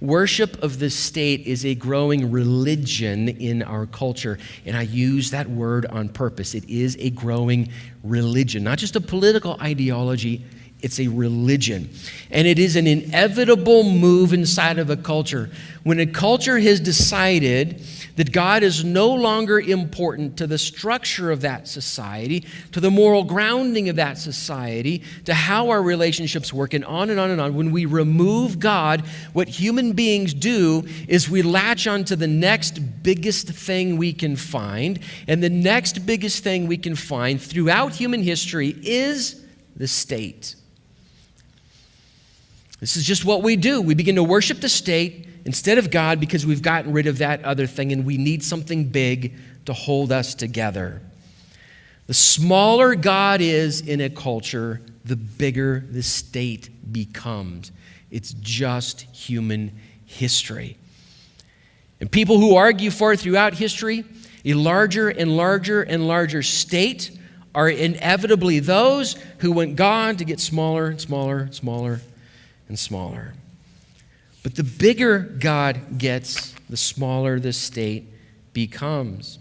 Worship of the state is a growing religion in our culture, and I use that word on purpose. It is a growing religion, not just a political ideology. It's a religion. And it is an inevitable move inside of a culture. When a culture has decided that God is no longer important to the structure of that society, to the moral grounding of that society, to how our relationships work, and on and on and on. When we remove God, what human beings do is we latch onto the next biggest thing we can find. And the next biggest thing we can find throughout human history is the state. This is just what we do. We begin to worship the state instead of God because we've gotten rid of that other thing, and we need something big to hold us together. The smaller God is in a culture, the bigger the state becomes. It's just human history. And people who argue for it throughout history, a larger and larger and larger state, are inevitably those who want God to get smaller and smaller and smaller and smaller. But the bigger God gets, the smaller the state becomes.